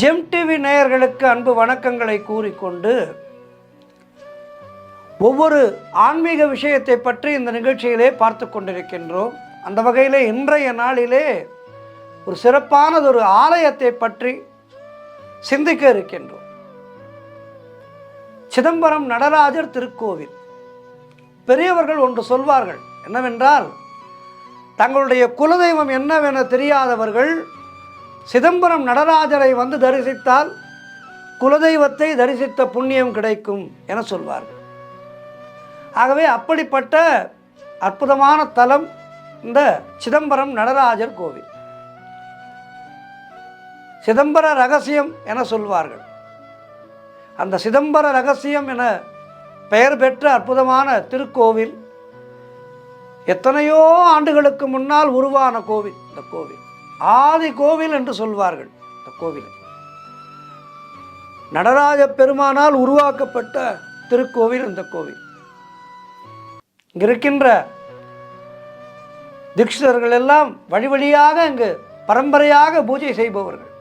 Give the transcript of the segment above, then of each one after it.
GeM TV நேயர்களுக்கு அன்பு வணக்கங்களை கூறிக்கொண்டு ஒவ்வொரு ஆன்மீக விஷயத்தை பற்றி இந்த நிகழ்ச்சியிலே பார்த்து கொண்டிருக்கின்றோம். அந்த வகையில் இன்றைய நாளிலே ஒரு சிறப்பானதொரு ஆலயத்தை பற்றி சிந்திக்க இருக்கின்றோம். சிதம்பரம் நடராஜர் திருக்கோவில். பெரியவர்கள் ஒன்று சொல்வார்கள், என்னவென்றால் தங்களுடைய குலதெய்வம் என்னவென தெரியாதவர்கள் சிதம்பரம் நடராஜரை வந்து தரிசித்தால் குலதெய்வத்தை தரிசித்த புண்ணியம் கிடைக்கும் என சொல்வார்கள். ஆகவே அப்படிப்பட்ட அற்புதமான தலம் இந்த சிதம்பரம் நடராஜர் கோவில். சிதம்பர ரகசியம் என சொல்வார்கள். அந்த சிதம்பர ரகசியம் என பெயர் பெற்ற அற்புதமான திருக்கோவில் எத்தனையோ ஆண்டுகளுக்கு முன்னால் உருவான கோவில். இந்த கோவில் ஆதி கோவில் என்று சொல்வார்கள். இந்த கோவில் நடராஜ பெருமானால் உருவாக்கப்பட்ட திருக்கோவில். இந்த கோவில் இங்கு இருக்கின்ற தீட்சிதர்கள் எல்லாம் வழி வழியாக இங்கு பரம்பரையாக பூஜை செய்பவர்கள்.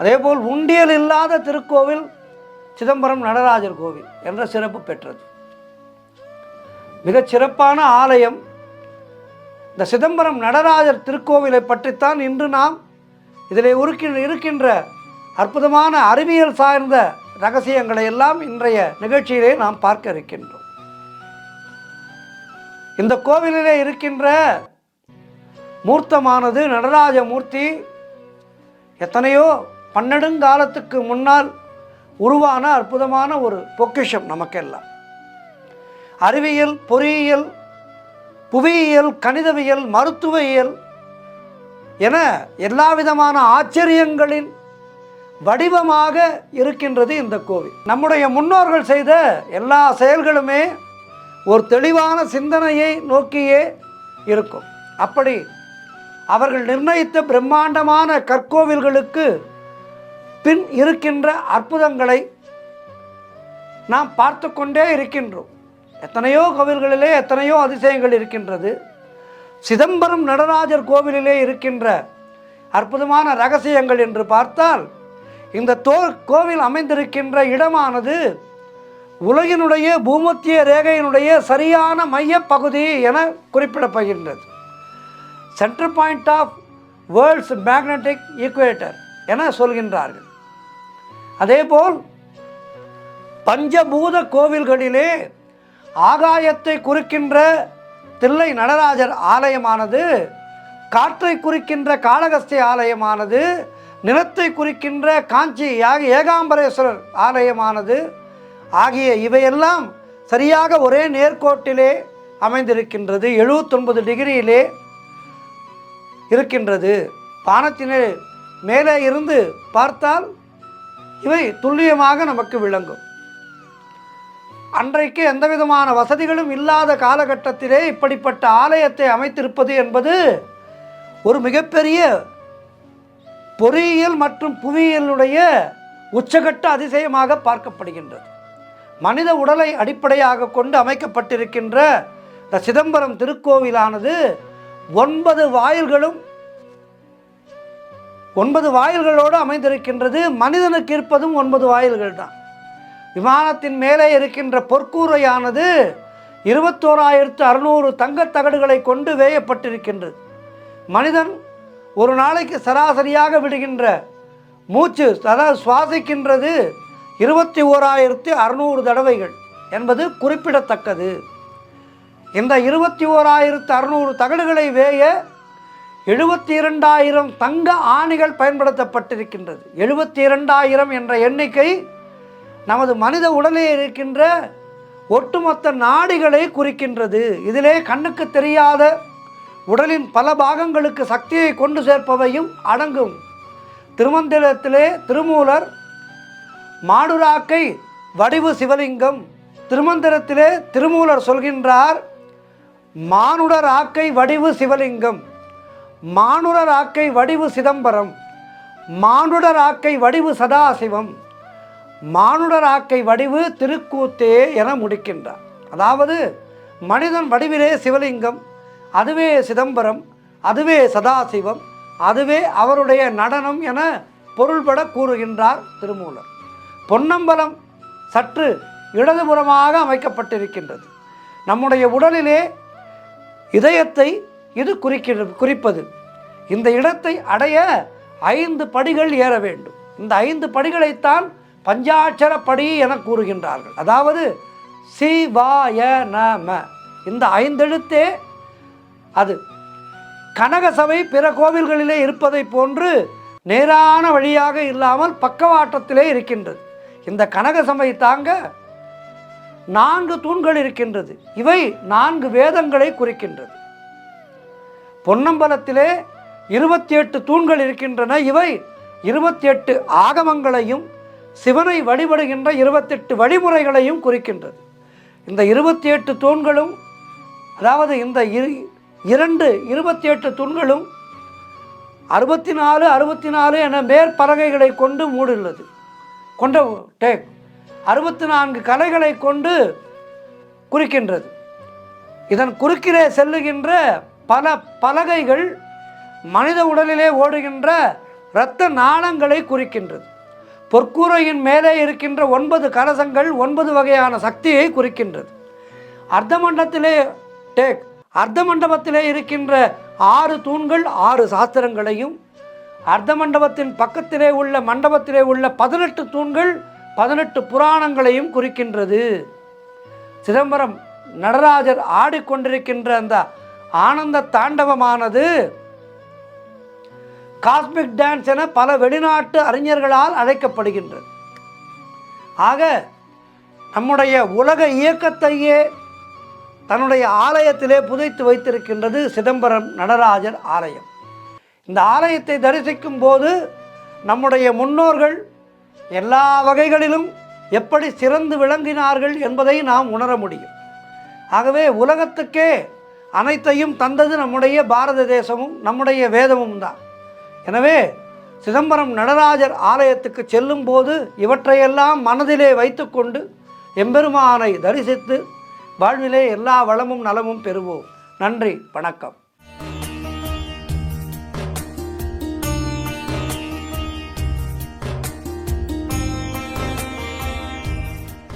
அதேபோல் உண்டியல் இல்லாத திருக்கோவில் சிதம்பரம் நடராஜர் கோவில் என்ற சிறப்பு பெற்றது. மிகச் சிறப்பான ஆலயம். இந்த சிதம்பரம் நடராஜர் திருக்கோவிலை பற்றித்தான் இன்று நாம் இதில் இருக்கின்ற அற்புதமான அறிவியல் சார்ந்த ரகசியங்களை எல்லாம் இன்றைய நிகழ்ச்சியிலே நாம் பார்க்க இருக்கின்றோம். இந்த கோவிலிலே இருக்கின்ற மூர்த்தமானது நடராஜ மூர்த்தி எத்தனையோ பன்னெடுங்காலத்துக்கு முன்னால் உருவான அற்புதமான ஒரு பொக்கிஷம் நமக்கெல்லாம். அறிவியல், பொறியியல், புவியியல், கணிதவியல், மருத்துவவியல் என எல்லா விதமான ஆச்சரியங்களின் வடிவமாக இருக்கின்றது இந்த கோவில். நம்முடைய முன்னோர்கள் செய்த எல்லா செயல்களுமே ஒரு தெளிவான சிந்தனையை நோக்கியே இருக்கும். அப்படி அவர்கள் நிர்ணயித்த பிரம்மாண்டமான கற்கோவில்களுக்கு பின் இருக்கின்ற அற்புதங்களை நாம் பார்த்து கொண்டே இருக்கின்றோம். எத்தனையோ கோவில்களிலே எத்தனையோ அதிசயங்கள் இருக்கின்றது. சிதம்பரம் நடராஜர் கோவிலிலே இருக்கின்ற அற்புதமான ரகசியங்கள் என்று பார்த்தால், இந்த கோவில் அமைந்திருக்கின்ற இடமானது உலகினுடைய பூமத்திய ரேகையினுடைய சரியான மையப்பகுதி என குறிப்பிடப்படுகின்றது. Centre point of world's magnetic equator என சொல்கின்றார்கள். அதேபோல் பஞ்சபூத கோவில்களிலே ஆகாயத்தை குறிக்கின்ற தில்லை நடராஜர் ஆலயமானது, காற்றை குறிக்கின்ற காளகஸ்தி ஆலயமானது, நிலத்தை குறிக்கின்ற காஞ்சி ஏகாம்பரேஸ்வரர் ஆலயமானது ஆகிய இவையெல்லாம் சரியாக ஒரே நேர்கோட்டிலே அமைந்திருக்கின்றது. 79 டிகிரியிலே இருக்கின்றது. வானத்திலே மேலே இருந்து பார்த்தால் இவை துல்லியமாக நமக்கு விளங்கும். அன்றைக்கு எந்த விதமான வசதிகளும் இல்லாத காலகட்டத்திலே இப்படிப்பட்ட ஆலயத்தை அமைத்திருப்பது என்பது ஒரு மிகப்பெரிய பொறியியல் மற்றும் புவியியலுடைய உச்சகட்ட அதிசயமாக பார்க்கப்படுகின்றது. மனித உடலை அடிப்படையாக கொண்டு அமைக்கப்பட்டிருக்கின்ற இந்த சிதம்பரம் திருக்கோவிலானது 9 வாயில்களோடு அமைந்திருக்கின்றது. மனிதனுக்கு இருப்பதும் 9 வாயில்கள் தான். விமானத்தின் மேலே இருக்கின்ற பொற்கூரையானது 21,600 தங்கத் தகடுகளை கொண்டு வேயப்பட்டிருக்கின்றது. மனிதன் ஒரு நாளைக்கு சராசரியாக விடுகின்ற மூச்சு, அதாவது சுவாசிக்கின்றது 21,600 தடவைகள் என்பது குறிப்பிடத்தக்கது. இந்த 21,600 தகடுகளை வேய 72,000 தங்க ஆணிகள் பயன்படுத்தப்பட்டிருக்கின்றது. 72,000 என்ற எண்ணிக்கை நமது மனித உடலில் இருக்கின்ற ஒட்டுமொத்த நாடிகளை குறிக்கின்றது. இதிலே கண்ணுக்கு தெரியாத உடலின் பல பாகங்களுக்கு சக்தியை கொண்டு சேர்ப்பவையும் அடங்கும். திருமந்திரத்திலே திருமூலர் மாடுராக்கை வடிவு சிவலிங்கம், திருமந்திரத்திலே திருமூலர் சொல்கின்றார், மானுடர் ஆக்கை வடிவு சிவலிங்கம், மானுடர் ஆக்கை வடிவு சிதம்பரம், மானுடர் ஆக்கை வடிவு சதாசிவம், மானுடர் ஆக்கை வடிவு திருக்கூத்தே என முடிக்கின்றார். அதாவது மனிதன் வடிவிலே சிவலிங்கம், அதுவே சிதம்பரம், அதுவே சதாசிவம், அதுவே அவருடைய நடனம் என பொருள்பட கூறுகின்றார் திருமூலர். பொன்னம்பலம் சற்று இடதுபுறமாக அமைக்கப்பட்டிருக்கின்றது. நம்முடைய உடலிலே இதயத்தை இது குறிப்பது. இந்த இடத்தை அடைய 5 படிகள் ஏற வேண்டும். இந்த 5 படிகளைத்தான் பஞ்சாட்சர படி என கூறுகின்றார்கள். அதாவது சிவாய நம, இந்த 5 எழுத்தே அது கனகசபை பிற கோவில்களிலே இருப்பதை போன்று நேரான வழியாக இல்லாமல் பக்கவாட்டத்திலே இருக்கின்றது. இந்த கனகசபை தாங்க 4 தூண்கள் இருக்கின்றது. இவை 4 வேதங்களை குறிக்கின்றது. பொன்னம்பலத்திலே 28 தூண்கள் இருக்கின்றன. இவை 28 ஆகமங்களையும் சிவனை வழிபடுகின்ற 28 வழிமுறைகளையும் குறிக்கின்றது. இந்த 28 தூண்களும், அதாவது இந்த 28 தூண்களும் 64 என மேற்பலகைகளை கொண்டு மூடுள்ளது. 64 கலைகளை கொண்டு குறிக்கின்றது. இதன் குறுக்கிலே செல்லுகின்ற பல பலகைகள் மனித உடலிலே ஓடுகின்ற இரத்த நாளங்களை குறிக்கின்றது. பொற்கூரையின் மேலே இருக்கின்ற 9 கலசங்கள் 9 வகையான சக்தியை குறிக்கின்றது. அர்த்த மண்டபத்திலே இருக்கின்ற 6 தூண்கள் 6 சாஸ்திரங்களையும், அர்த்த மண்டபத்தின் பக்கத்திலே உள்ள மண்டபத்திலே உள்ள 18 தூண்கள் 18 புராணங்களையும் குறிக்கின்றது. சிதம்பரம் நடராஜர் ஆடிக்கொண்டிருக்கின்ற அந்த ஆனந்த தாண்டவமானது காஸ்மிக் டான்ஸ் என பல வெளிநாட்டு அறிஞர்களால் அழைக்கப்படுகின்றது. ஆக நம்முடைய உலக இயக்கத்தையே தன்னுடைய ஆலயத்திலே புதைத்து வைத்திருக்கின்றது சிதம்பரம் நடராஜர் ஆலயம். இந்த ஆலயத்தை தரிசிக்கும் போது நம்முடைய முன்னோர்கள் எல்லா வகைகளிலும் எப்படி சிறந்து விளங்கினார்கள் என்பதை நாம் உணர முடியும். ஆகவே உலகத்துக்கே அனைத்தையும் தந்தது நம்முடைய பாரத தேசமும் நம்முடைய வேதமும் தான். எனவே சிதம்பரம் நடராஜர் ஆலயத்துக்கு செல்லும் போது இவற்றையெல்லாம் மனதிலே வைத்துக்கொண்டு எம்பெருமானை தரிசித்து வாழ்விலே எல்லா வளமும் நலமும் பெறுவோம். நன்றி, வணக்கம்.